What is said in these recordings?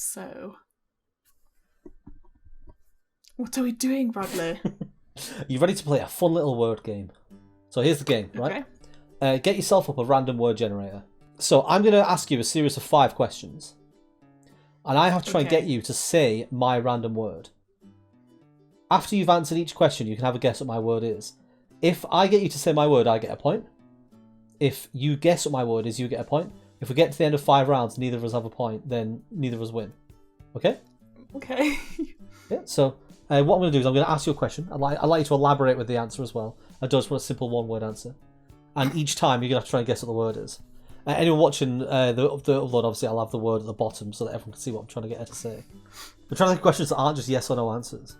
So, what are we doing, Bradley? You ready to play a fun little word game? So here's the game, right? Okay. Get yourself up a random word generator. So I'm going to ask you a series of 5 questions. And I have to try and get you to say my random word. After you've answered each question, you can have a guess what my word is. If I get you to say my word, I get a point. If you guess what my word is, you get a point. If we get to the end of 5 rounds, neither of us have a point, then neither of us win. Okay? Okay. Yeah, so what I'm going to do is I'm going to ask you a question. I'd like you to elaborate with the answer as well. I don't just want a simple one-word answer. And each time you're going to have to try and guess what the word is. Anyone watching the upload, obviously I'll have the word at the bottom so that everyone can see what I'm trying to get her to say. We're trying to think of questions that aren't just yes or no answers.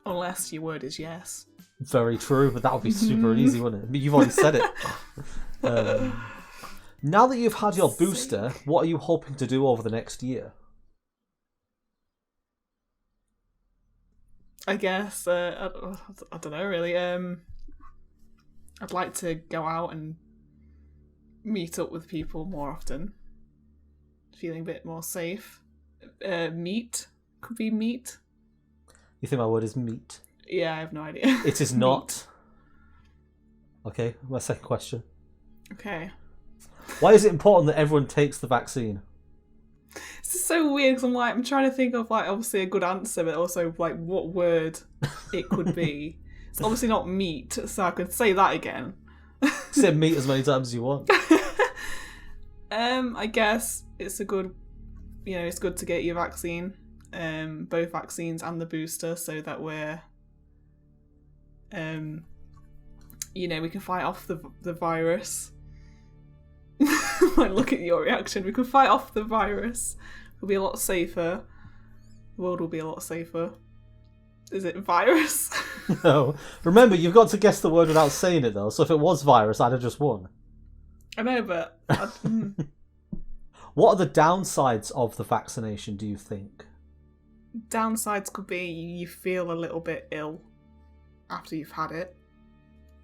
Unless your word is yes. Very true, but that would be super easy, wouldn't it? You've already said it. Now that you've had your booster, what are you hoping to do over the next year? I guess, I don't know really. I'd like to go out and meet up with people more often. Feeling a bit more safe. Meat. Could be meat. You think my word is meat? Yeah, I have no idea. It is not. Okay, my second question. Okay. Why is it important that everyone takes the vaccine? This is so weird because I'm trying to think of obviously a good answer, but also what word it could be. It's obviously not meat, so I could say that again. Say meat as many times as you want. I guess it's a good, it's good to get your vaccine, both vaccines and the booster, so that we're, we can fight off the virus. Look at your reaction. We can fight off the virus. We'll be a lot safer. The world will be a lot safer. Is it virus? No. Remember, you've got to guess the word without saying it, though. So if it was virus, I'd have just won. I know, but... What are the downsides of the vaccination, do you think? Downsides could be you feel a little bit ill after you've had it.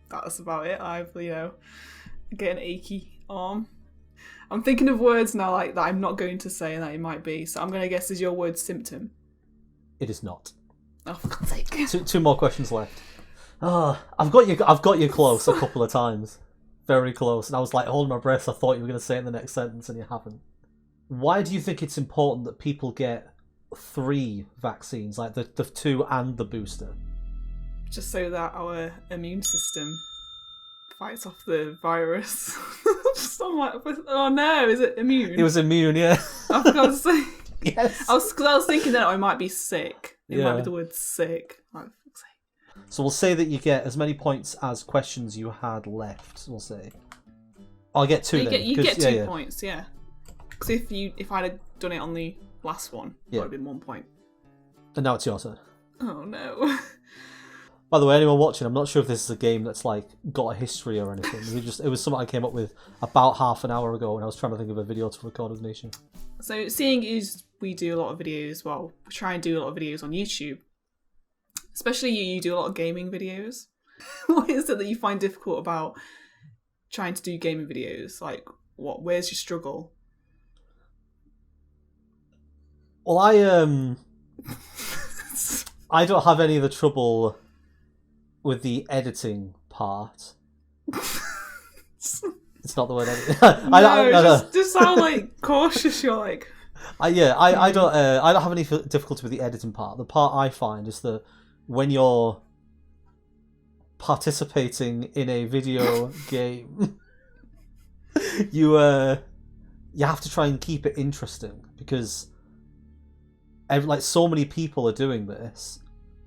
That's about it. Get an achy arm. I'm thinking of words now that I'm not going to say and that it might be. So I'm going to guess is your word symptom? It is not. Oh, for God's sake. Two more questions left. I've got you close a couple of times. Very close. And I was like holding my breath. I thought you were going to say it in the next sentence and you haven't. Why do you think it's important that people get 3 vaccines, like the 2 and the booster? Just so that our immune system fights off the virus. Oh no, is it immune? It was immune, yeah. I forgot to say. Yes. I was thinking that I might be sick. It might be the word sick. So we'll say that you get as many points as questions you had left. We'll say. I'll get 2 then. You get 2 points, yeah. Because if I'd have done it on the last one, it would have been 1 point. And now it's your turn. Oh no. By the way, anyone watching, I'm not sure if this is a game that's got a history or anything. It was something I came up with about half an hour ago when I was trying to think of a video to record with Nation. So seeing as we do a lot of videos, we try and do a lot of videos on YouTube. Especially you do a lot of gaming videos. What is it that you find difficult about trying to do gaming videos? Where's your struggle? Well, I don't have any of the trouble with the editing part. It's not the word editing. Just sound cautious. You're like. I don't have any difficulty with the editing part. The part I find is that when you're participating in a video game, you have to try and keep it interesting because so many people are doing this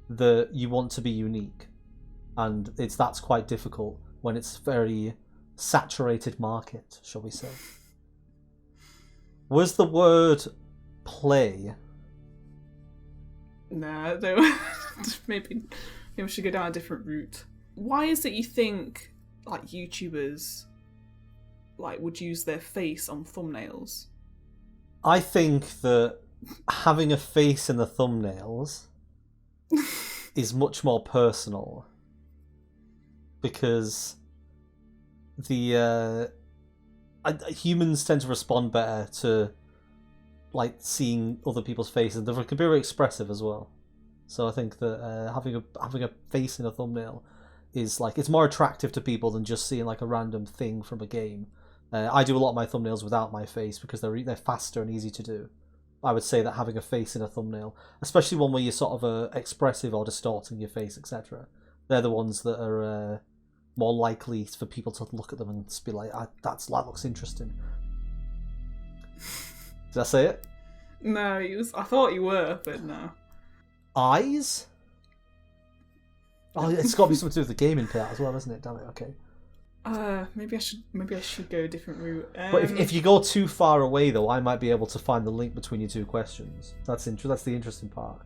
that you want to be unique, and that's quite difficult when it's a very saturated market, shall we say. Was the word play? Nah, no. Maybe we should go down a different route. Why is it you think YouTubers would use their face on thumbnails? I think that having a face in the thumbnails is much more personal because humans tend to respond better to like seeing other people's faces. They can be very expressive as well. So I think that having a face in a thumbnail is like it's more attractive to people than just seeing like a random thing from a game. I do a lot of my thumbnails without my face because they're faster and easy to do. I would say that having a face in a thumbnail, especially one where you're sort of expressive or distorting your face, etc., they're the ones that are more likely for people to look at them and just be like, that looks interesting. Did I say it? No, I thought you were, but no. Eyes? Oh, it's got to be something to do with the gaming part as well, isn't it? Damn it. Okay. Maybe I should go a different route. But if you go too far away, though, I might be able to find the link between your two questions. That's the interesting part.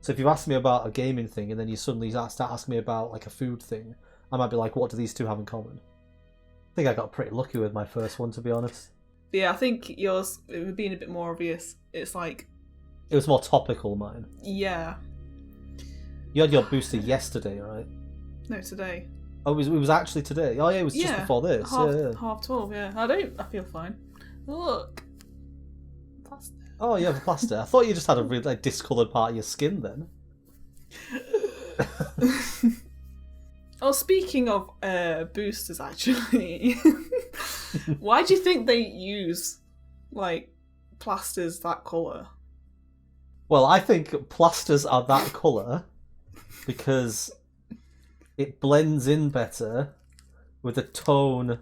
So if you ask me about a gaming thing and then you suddenly start asking me about like a food thing, I might be like, what do these two have in common? I think I got pretty lucky with my first one, to be honest. Yeah, I think yours, it would be a bit more obvious. It's like... It was more topical, mine. Yeah. You had your booster yesterday, right? No, today. Oh, it was actually today. Oh, yeah, it was just before this. Half 12, yeah. I feel fine. Look. Plaster. Oh, you have a plaster. I thought you just had a really discoloured part of your skin then. Oh, speaking of boosters, actually, why do you think they use like plasters that colour? Well, I think plasters are that colour because it blends in better with the tone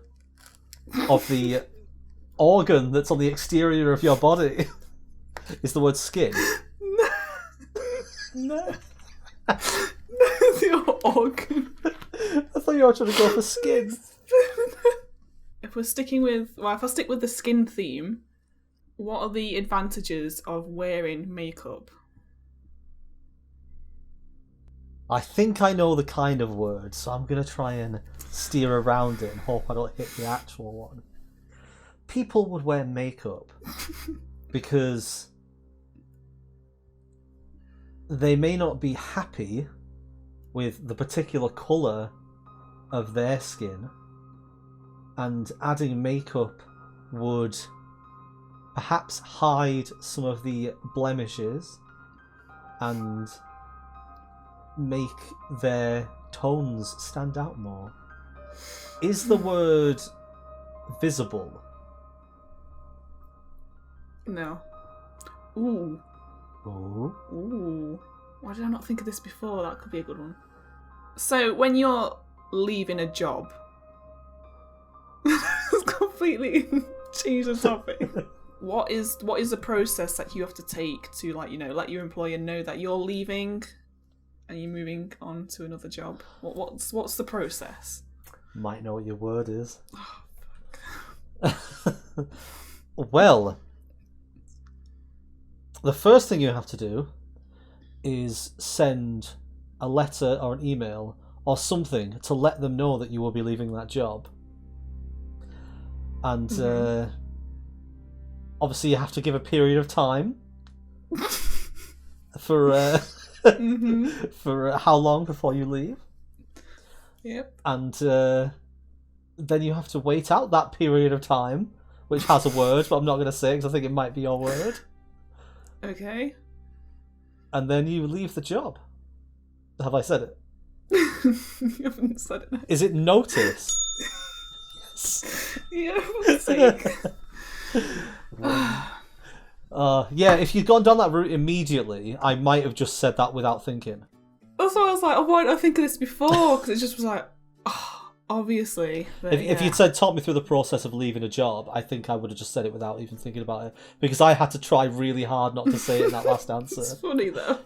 of the organ that's on the exterior of your body. Is the word skin? No. Your organ. I thought you were trying to go for skin. If I stick with the skin theme, what are the advantages of wearing makeup? I think I know the kind of word, so I'm going to try and steer around it and hope I don't hit the actual one. People would wear makeup because they may not be happy with the particular colour of their skin, and adding makeup would perhaps hide some of the blemishes and make their tones stand out more. Is the word visible? No. Ooh. Ooh. Ooh. Why did I not think of this before? That could be a good one. So, when you're leaving a job... It's completely changed the topic. What is the process that you have to take to, like, let your employer know that you're leaving and you're moving on to another job? What's the process? Might know what your word is. Oh, fuck. Well, the first thing you have to do is send a letter or an email or something to let them know that you will be leaving that job. And obviously you have to give a period of time for for how long before you leave. Yep. And then you have to wait out that period of time, which has a word, but I'm not going to say it because I think it might be your word. Okay. And then you leave the job. Have I said it? You haven't said it. Is it notice? Yeah, for fuck's sake. Yeah, if you'd gone down that route immediately, I might have just said that without thinking. That's why I was like, oh, why didn't I think of this before? Because it just was like, oh, obviously. But if you'd said, talk me through the process of leaving a job, I think I would have just said it without even thinking about it. Because I had to try really hard not to say it in that last answer. It's funny, though.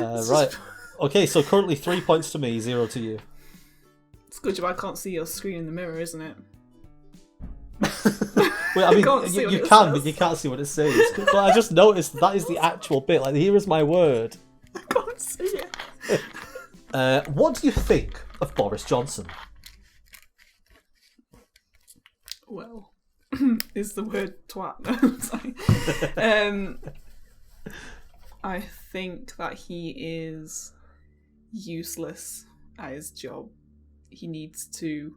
Right. Okay, so currently 3 points to me, 0 to you. It's good job I can't see your screen in the mirror, isn't it? Well, I mean, you can, but you can't see what it says. But I just noticed that is the actual bit. Like, here is my word. I can't see it. What do you think of Boris Johnson? Well, is the word twat. No, I'm sorry. I think that he is useless at his job. He needs to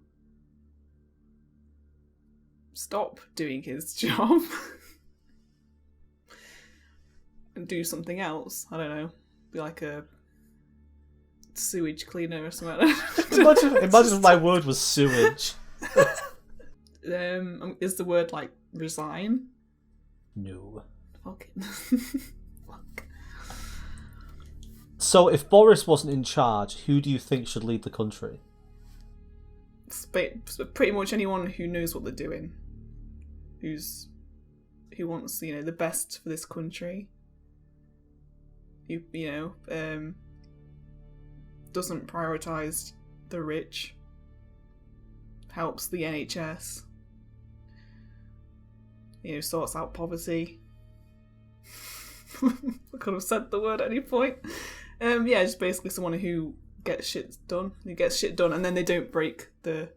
stop doing his job. and do something else. I don't know, be like a sewage cleaner or something. Imagine if my word was sewage. Is the word like resign? No. Fucking. Fuck. So if Boris wasn't in charge, who do you think should lead the country? Pretty much anyone who knows what they're doing, who wants the best for this country, who doesn't prioritise the rich, helps the NHS, sorts out poverty. I could have said the word at any point. Just basically someone who gets shit done. And then they don't break the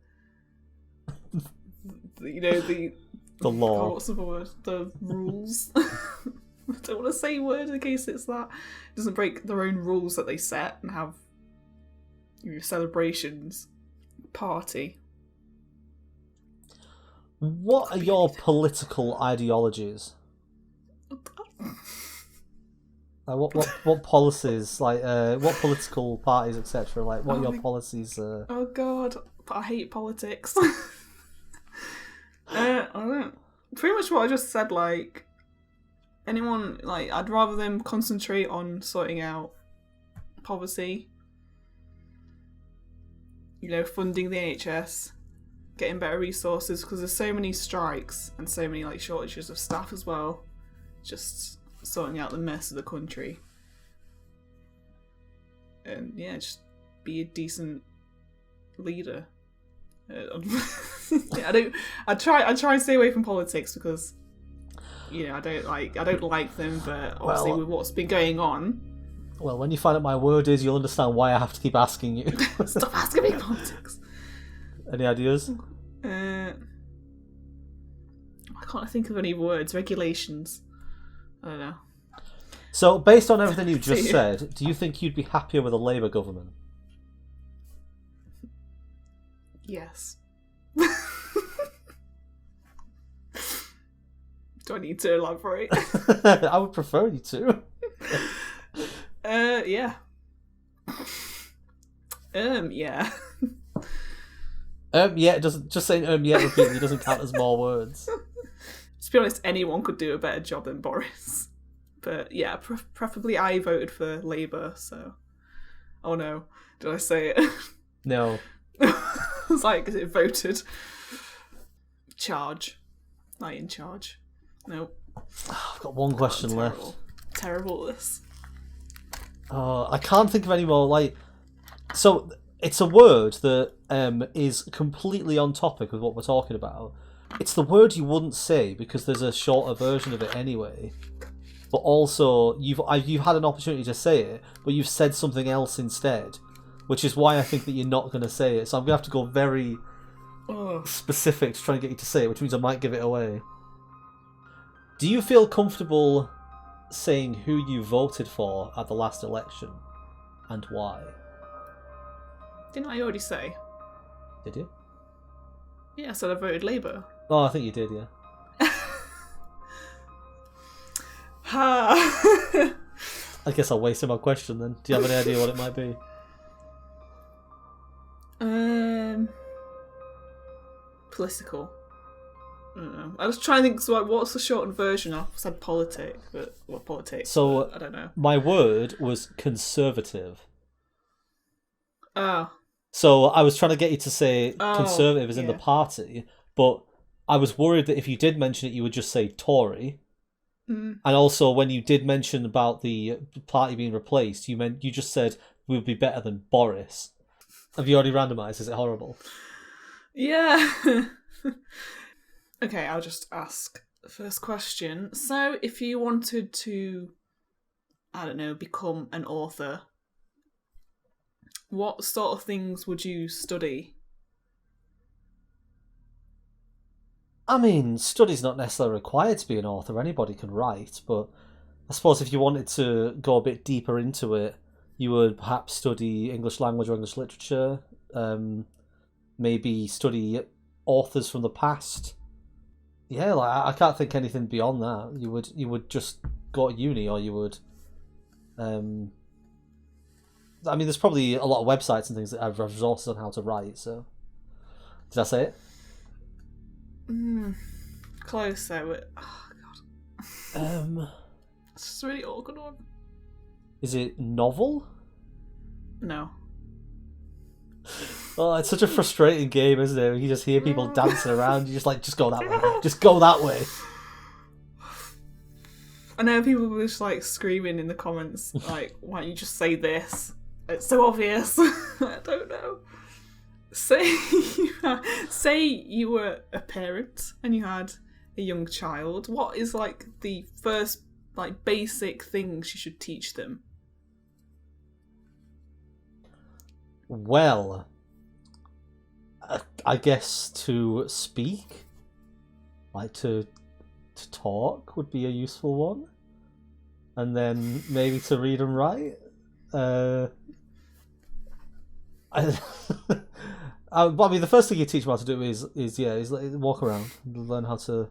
law. Oh, what's the word? The rules. I don't want to say word in case it's that. Doesn't break their own rules that they set and have celebrations, party. What are your political ideologies? What policies, like what political parties, etc. Like, what are your policies? Oh God, I hate politics. I don't know. Pretty much what I just said. Like, anyone, like, I'd rather them concentrate on sorting out poverty. Funding the NHS, getting better resources, because there's so many strikes and so many like shortages of staff as well. Just sorting out the mess of the country, and just be a decent leader. I try and stay away from politics because I don't like them, but obviously with what's been going on. Well, when you find out my word is, you'll understand why I have to keep asking you. Stop asking me politics. Any ideas? Why can't I think of any words? Regulations. I don't know. So, based on everything you've just said, do you think you'd be happier with a Labour government? Yes. Do I need to elaborate? I would prefer you to. Yeah. Yeah. Yeah, it doesn't, just saying yeah repeatedly doesn't count as more words. To be honest, anyone could do a better job than Boris. But yeah, preferably I voted for Labour, so... Oh no, did I say it? No. I was like, is it voted? Charge. Not in charge. Nope. I've got one question left. Terrible at this. Oh, I can't think of any more, like... So, it's a word that is completely on topic with what we're talking about. It's the word you wouldn't say because there's a shorter version of it anyway. But also, you've had an opportunity to say it, but you've said something else instead. Which is why I think that you're not going to say it. So I'm going to have to go very specific to try and get you to say it, which means I might give it away. Do you feel comfortable saying who you voted for at the last election and why? Didn't I already say? Did you? Yeah, I said I voted Labour. Oh, I think you did, yeah. Ha! I guess I'll waste my question then. Do you have any idea what it might be? Political. I don't know. I was trying to think, so what's the shortened version? I said politics. So, I don't know. My word was conservative. Oh. So I was trying to get you to say conservative as in the party, but I was worried that if you did mention it, you would just say Tory. Mm. And also, when you did mention about the party being replaced, you just said we would be better than Boris. Have you already randomised? Is it horrible? Yeah. Okay, I'll just ask the first question. So, if you wanted to, I don't know, become an author, what sort of things would you study? I mean, study's not necessarily required to be an author. Anybody can write, but I suppose if you wanted to go a bit deeper into it, you would perhaps study English language or English literature, maybe study authors from the past. Yeah, like I can't think anything beyond that. You would just go to uni or you would. I mean, there's probably a lot of websites and things that have resources on how to write. So, did I say it? Close though. Oh god. It's just a really awkward one. Is it novel? No. Oh, it's such a frustrating game, isn't it? You just hear people dancing around. You just like, just go that way. Just go that way. I know people were just like screaming in the comments, like, why don't you just say this? It's so obvious. I don't know. Say you were a parent and you had a young child. What is like the first like basic things you should teach them? Well, I guess to speak, like to talk would be a useful one, and then maybe to read and write. I mean, the first thing you teach them how to do is like, walk around, learn how to,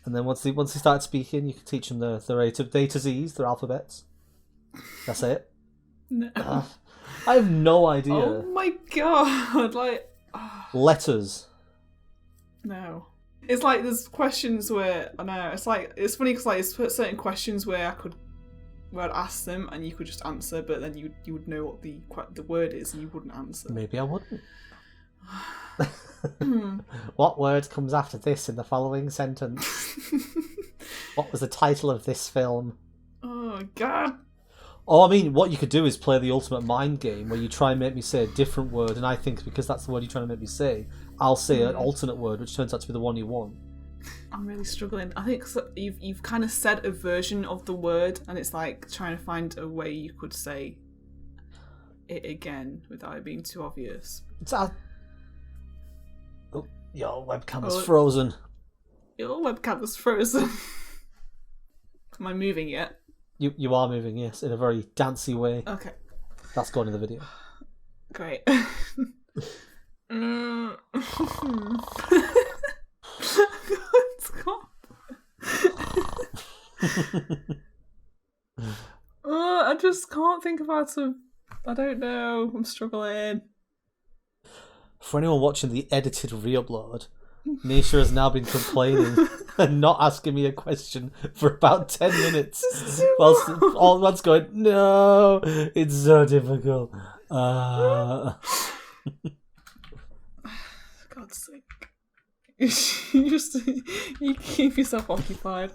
and then once they start speaking, you can teach them their A to Z's, their alphabets. That's it. No. I have no idea. Oh my god! Like letters. No. It's like there's questions where I know it's like it's funny because like there's certain questions where I'd ask them and you could just answer, but then you would know what the word is and you wouldn't answer. Maybe I wouldn't. What word comes after this in the following sentence? What was the title of this film? Oh god. Oh, I mean, what you could do is play the ultimate mind game where you try and make me say a different word, and I think because that's the word you're trying to make me say, I'll say an alternate word, which turns out to be the one you want. I'm really struggling. I think you've kind of said a version of the word, and it's like trying to find a way you could say it again without it being too obvious. Oh, your webcam is frozen. Your webcam is frozen. Am I moving yet? You are moving, yes, in a very dancey way. Okay. That's going in the video. Great. I just can't think about I don't know. I'm struggling. For anyone watching the edited re-upload, Nisha has now been complaining and not asking me a question for about 10 minutes. Whilst all one's going, no, it's so difficult. God's sake. You keep yourself occupied.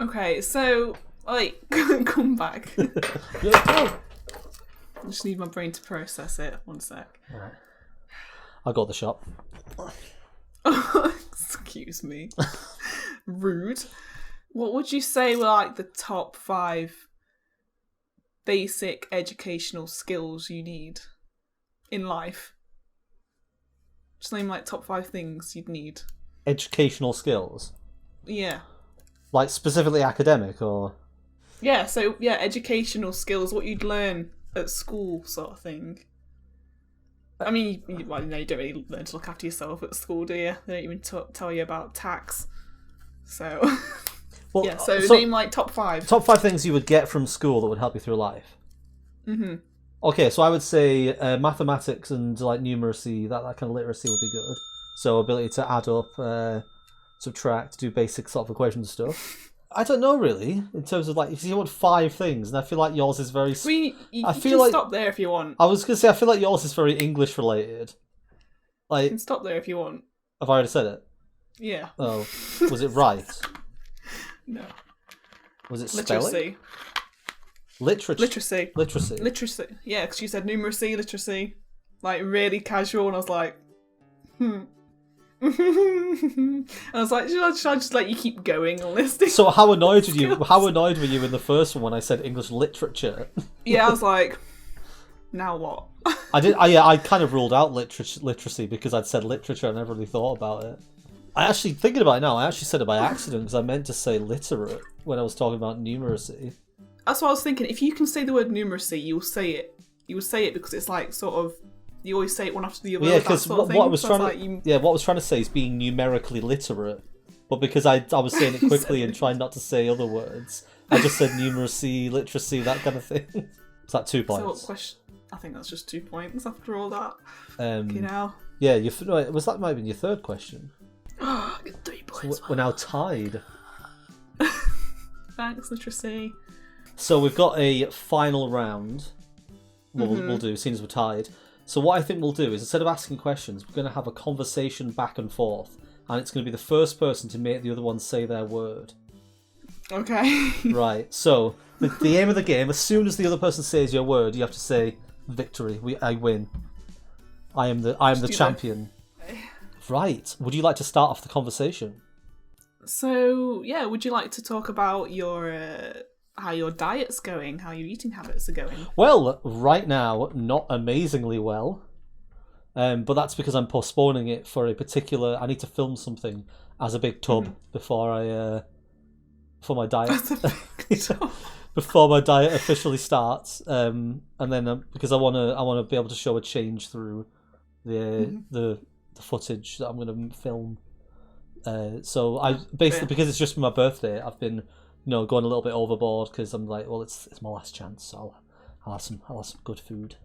Okay, so like come back. I just need my brain to process it. 1 sec. Right. I'll go to the shop. Excuse me. Rude. What would you say were like the top 5 basic educational skills you need in life? Just name like top 5 things you'd need. Educational skills? Yeah. Like specifically academic or? Yeah, so yeah, educational skills, what you'd learn at school sort of thing. I mean, you don't really learn to look after yourself at school, do you? They don't even tell you about tax. So, well, yeah, so name like top 5. Top 5 things you would get from school that would help you through life. Mm-hmm. Okay, so I would say mathematics and like numeracy, that kind of literacy would be good. So ability to add up, subtract, do basic sort of equation stuff. I don't know really, in terms of like, if you want 5 things, and I feel like yours is very... I mean, you can stop there if you want. I was going to say, I feel like yours is very English related. Like, You can stop there if you want. Have I already said it? Yeah. Oh, was it right? No. Was it spelling? Literacy. Literacy. Yeah, because you said numeracy, literacy. Like, really casual, and I was like, and I was like, should I just let you keep going on this thing? So how annoyed were you? How annoyed were you in the first one when I said English literature? Yeah, I was like, now what? I kind of ruled out literacy because I'd said literature and never really thought about it. I actually, thinking about it now, I actually said it by accident because I meant to say literate when I was talking about numeracy. That's what I was thinking. If you can say the word numeracy, you'll say it. You will say it because it's like sort of you always say it one after the other. Yeah, because what I was trying what I was trying to say is being numerically literate, but because I was saying it quickly and trying not to say other words, I just said numeracy, literacy, that kind of thing. Is that 2 points? So what question? I think that's just 2 points after all that. Okay, now. Yeah, that might have been your third question. I get 3 points. So we're now tied. Thanks, literacy. So we've got a final round. We'll do, seeing as we're tied. So what I think we'll do is, instead of asking questions, we're going to have a conversation back and forth, and it's going to be the first person to make the other one say their word. Okay. Right. So the aim of the game: as soon as the other person says your word, you have to say victory. I win. I am the champion. Okay. Right. Would you like to start off the conversation? So yeah, would you like to talk about your how your diet's going, how your eating habits are going? Well, right now, not amazingly well. But that's because I'm postponing it for a particular. I need to film something as a big tub before my diet. Before my diet officially starts, and then because I want to be able to show a change through the footage that I'm going to film. So I basically, because it's just for my birthday, I've been going a little bit overboard because I'm like, well, it's my last chance, so I'll have some good food.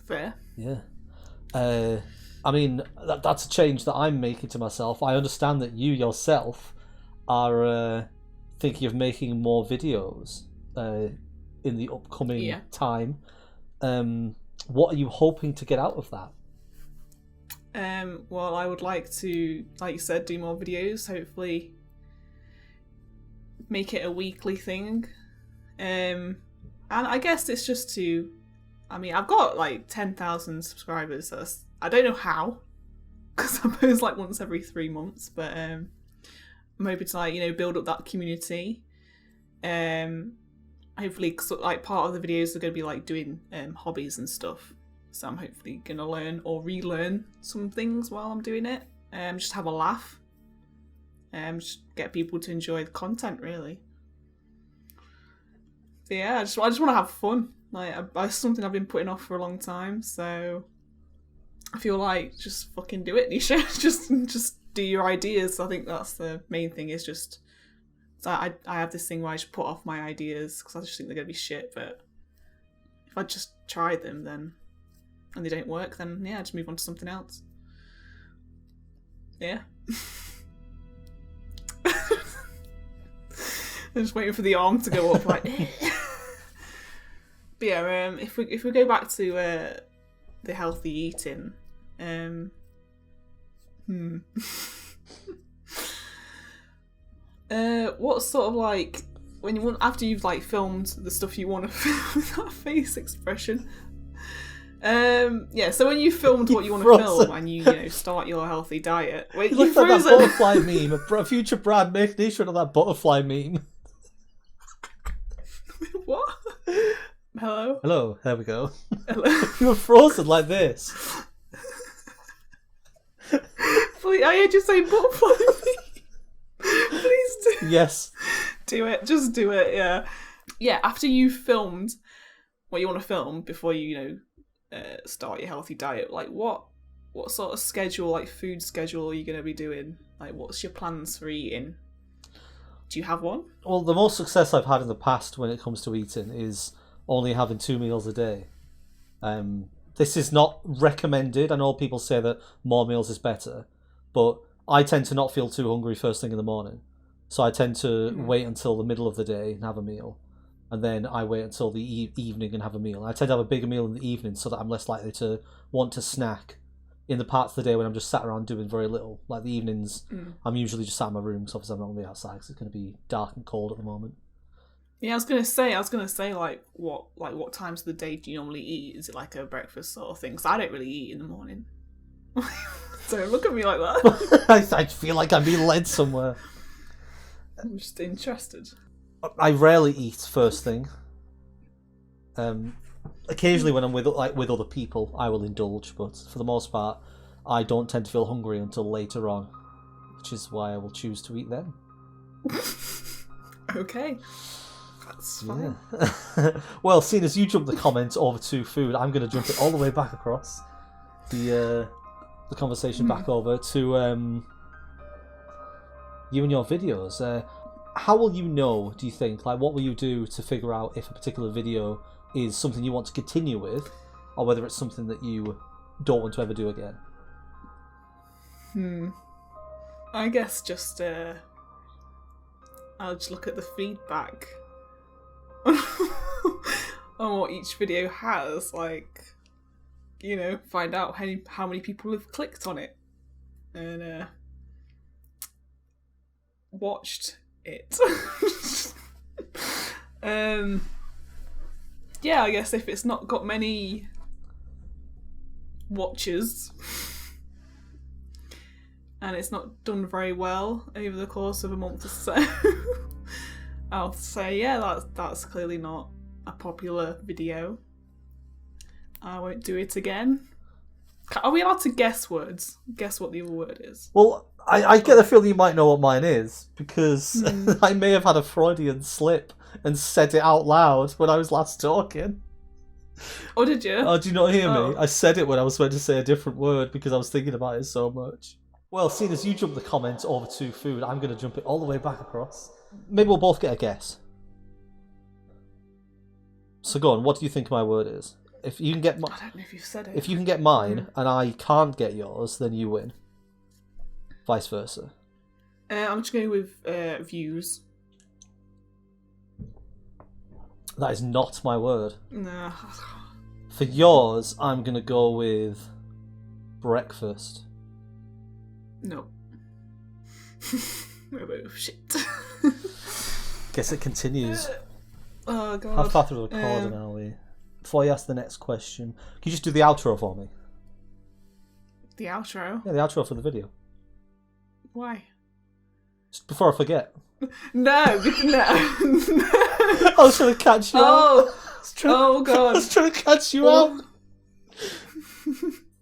Fair. Yeah. I mean, that's a change that I'm making to myself. I understand that you yourself are thinking of making more videos in the upcoming time. What are you hoping to get out of that? Well, I would like to, like you said, do more videos, hopefully make it a weekly thing. And I guess it's just to, I mean, I've got like 10,000 subscribers, so I don't know how, because I post like once every 3 months, but I'm hoping to build up that community. Hopefully, cause, like, part of the videos are going to be like doing hobbies and stuff. So I'm hopefully going to learn or relearn some things while I'm doing it. Just have a laugh. Just get people to enjoy the content, really. But yeah, I just want to have fun. Like, it's something I've been putting off for a long time. So I feel like just fucking do it, Nisha. just do your ideas. I think that's the main thing. Is just I have this thing where I just put off my ideas because I just think they're going to be shit. But if I just try them, then and they don't work, then yeah, just move on to something else. Yeah. I'm just waiting for the arm to go up, like. But yeah, if we go back to the healthy eating, what sort of like when you want after you've like filmed the stuff you want to film with that face expression. So when you filmed what you want to film and you start your healthy diet, wait, you looked at that butterfly meme, a future Brad make nation of that butterfly meme. What? Hello, there we go. Hello. You were frozen like this. Wait, I heard you say butterfly meme. Please do. Yes. Do it. Just do it. Yeah. Yeah. After you've filmed what you want to film, before you start your healthy diet, like what sort of schedule, like food schedule, are you going to be doing? Like, what's your plans for eating? Do you have one? Well, the most success I've had in the past when it comes to eating is only having 2 meals a day. This is not recommended. I know people say that more meals is better, but I tend to not feel too hungry first thing in the morning. So I tend to wait until the middle of the day and have a meal. And then I wait until the evening and have a meal. I tend to have a bigger meal in the evening so that I'm less likely to want to snack in the parts of the day when I'm just sat around doing very little. Like the evenings, I'm usually just sat in my room because obviously I'm not going to be outside because it's going to be dark and cold at the moment. Yeah, I was gonna say like what times of the day do you normally eat? Is it like a breakfast sort of thing? Because I don't really eat in the morning. So look at me like that. I feel like I'm being led somewhere. I'm just interested. I rarely eat first thing. Occasionally when I'm with other people, I will indulge, but for the most part, I don't tend to feel hungry until later on, which is why I will choose to eat then. Okay. That's fine. Yeah. Well, seeing as you jumped the comments over to food, I'm going to jump it all the way back across the conversation back over to you and your videos. How will you know, do you think? Like, what will you do to figure out if a particular video is something you want to continue with, or whether it's something that you don't want to ever do again? I guess just I'll just look at the feedback on what each video has, like, you know, find out how many people have clicked on it and watched it. Yeah, I guess if it's not got many watchers and it's not done very well over the course of a month or so, I'll say, yeah, that's clearly not a popular video. I won't do it again. Are we allowed to guess words? Guess what the other word is? Well, I get the feeling you might know what mine is, because I may have had a Freudian slip and said it out loud when I was last talking. Oh, did you? Oh, do you not hear me? I said it when I was meant to say a different word because I was thinking about it so much. Well, seeing as you jumped the comments over to food, I'm going to jump it all the way back across. Maybe we'll both get a guess. So go on, what do you think my word is? If you can get I don't know if you've said it. If you can get mine and I can't get yours, then you win. Vice versa. I'm just going with views. That is not my word. No. For yours, I'm going to go with breakfast. No. Oh, shit. Guess it continues. Oh, God. How far through the recording are we? Before you ask the next question, can you just do the outro for me? The outro? Yeah, the outro for the video. Why? Just before I forget. No. I was trying to catch you out. Oh, God. I was trying to catch you out.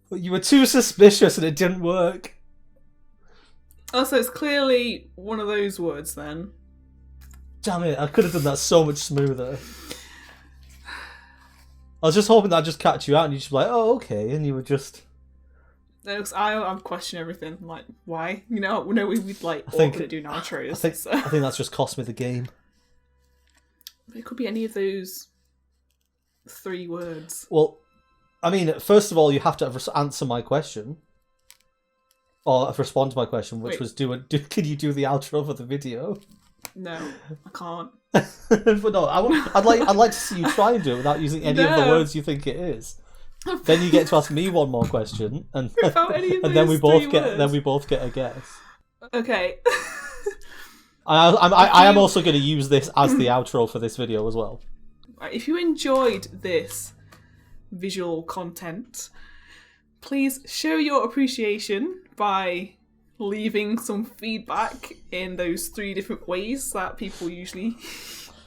But you were too suspicious and it didn't work. Oh, so it's clearly one of those words then. Damn it, I could have done that so much smoother. I was just hoping that I'd just catch you out and you'd just be like, oh, okay, and you would just... No, because I'm questioning everything. I'm like, why? You know, we'd like awkward doing outros. I think that's just cost me the game. But it could be any of those 3 words. Well, I mean, first of all, you have to answer my question. Or respond to my question, which was, can you do the outro for the video? No, I can't. But no, I'd like to see you try and do it without using any of the words you think it is. Then you get to ask me one more question, and then we both get a guess. Okay. I am also going to use this as the outro for this video as well. If you enjoyed this visual content, please show your appreciation by leaving some feedback in those 3 different ways that people usually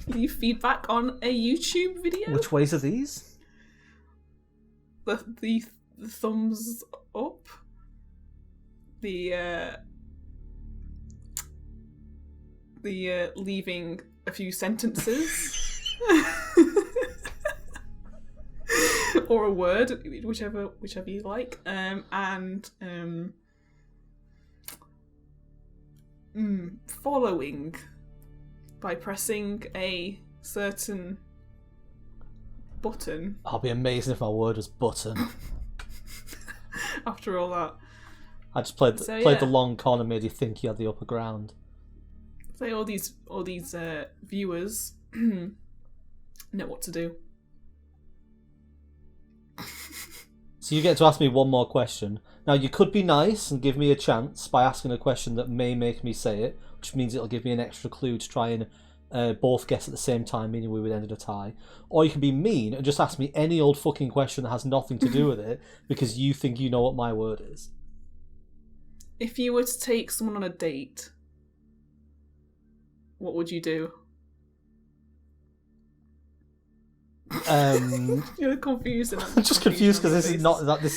leave feedback on a YouTube video. Which ways are these? The thumbs up, the leaving a few sentences, or a word, whichever you like, and following by pressing a certain button. I'll be amazing if my word was button. After all that, I just played the long con and made you think you had the upper ground. So all these viewers know what to do. So you get to ask me one more question. Now, you could be nice and give me a chance by asking a question that may make me say it, which means it'll give me an extra clue to try and both guess at the same time, meaning we would end in a tie. Or you can be mean and just ask me any old fucking question that has nothing to do with it because you think you know what my word is. If you were to take someone on a date, what would you do? You're confused. I'm just confused because this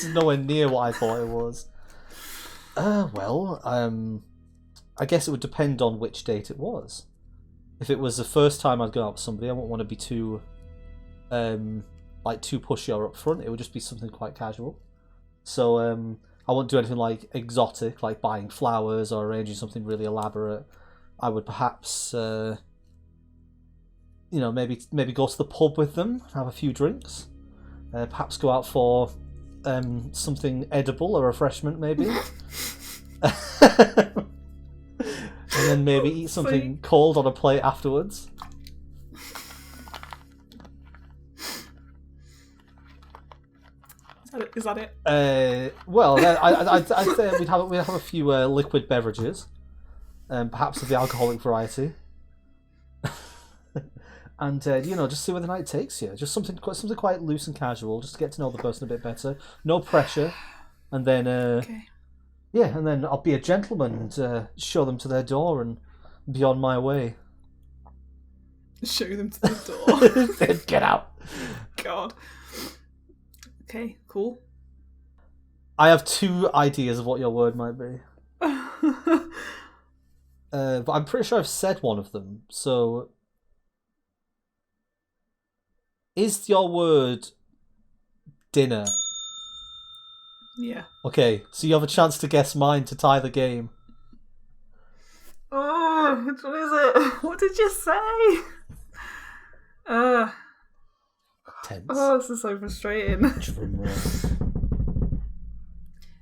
is nowhere near what I thought it was. I guess it would depend on which date it was. if it was the first time I'd go out with somebody, I wouldn't want to be too too pushy or upfront. It would just be something quite casual. So I wouldn't do anything like exotic, like buying flowers or arranging something really elaborate. I would perhaps maybe go to the pub with them, have a few drinks, perhaps go out for something edible, a refreshment maybe. And then maybe eat something cold on a plate afterwards. Is that it? Well, I'd say we'd have a few liquid beverages, perhaps of the alcoholic variety, and just see where the night takes you. Just something quite loose and casual, just to get to know the person a bit better. No pressure, and then Okay. yeah, and then I'll be a gentleman and show them to their door and be on my way. Show them to the door. Get out. God. Okay, cool. I have 2 ideas of what your word might be. But I'm pretty sure I've said one of them. So, is your word dinner? Yeah. Okay, so you have a chance to guess mine to tie the game. Oh, which one is it? What did you say? Tense. Oh, this is so frustrating. Drum roll.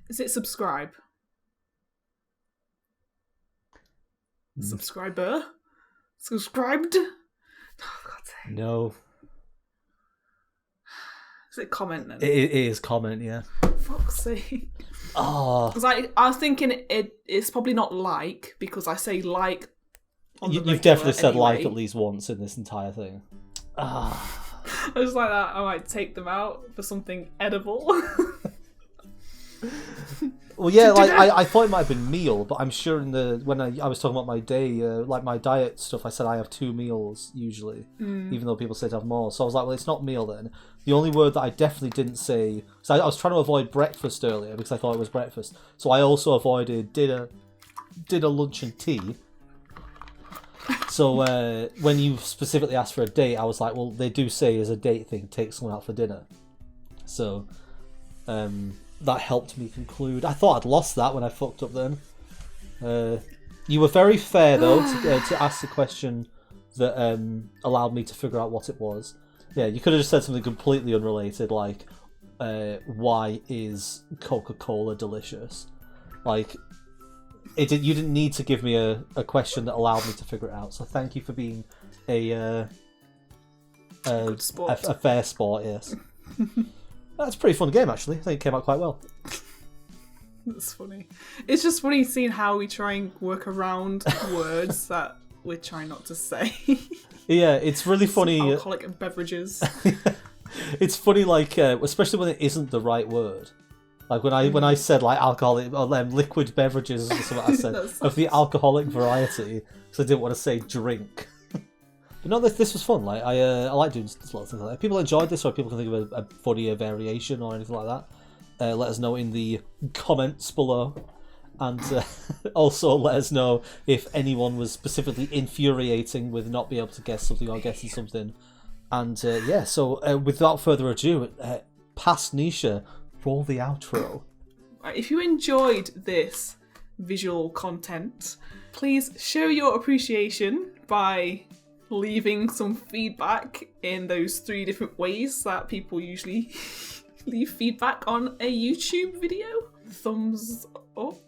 Is it subscribe? Subscriber? Subscribed? Oh, for God's sake. No. Is it comment then? It is comment, yeah. Fuck's sake. Oh. Because I was thinking it's probably not like, because I say like on the You've definitely said anyway. like at least once in this entire thing. Ah. I was like that. I might take them out for something edible. Well, yeah, like I thought it might have been meal, but I'm sure when I was talking about my day, like my diet stuff, I said I have 2 meals usually, even though people say to have more. So I was like, well, it's not meal then. The only word that I definitely didn't say, so I was trying to avoid breakfast earlier because I thought it was breakfast. So I also avoided dinner, lunch, and tea. So when you specifically asked for a date, I was like, well, they do say as a date thing, take someone out for dinner. So that helped me conclude. I thought I'd lost that when I fucked up then. You were very fair, though, to ask the question that allowed me to figure out what it was. Yeah, you could have just said something completely unrelated, like, why is Coca-Cola delicious? Like, you didn't need to give me a question that allowed me to figure it out. So thank you for being a fair sport, yes. That's a pretty fun game, actually. I think it came out quite well. That's funny. It's just funny seeing how we try and work around words that we're trying not to say. Yeah, it's really funny. Alcoholic beverages. It's funny, like, especially when it isn't the right word. Like when I said like alcoholic or liquid beverages or something I said of the alcoholic variety, because I didn't want to say drink. But no, this was fun. Like I like doing lots of things like that. If people enjoyed this, or people can think of a funnier variation or anything like that, let us know in the comments below. And also let us know if anyone was specifically infuriating with not being able to guess something or guessing something. And yeah, so without further ado, past Nisha, roll the outro. If you enjoyed this visual content, please show your appreciation by leaving some feedback in those 3 different ways that people usually leave feedback on a YouTube video. Thumbs up,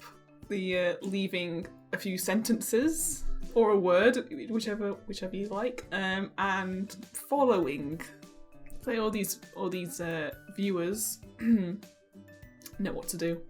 the leaving a few sentences or a word, whichever you like, and following. So all these viewers know what to do.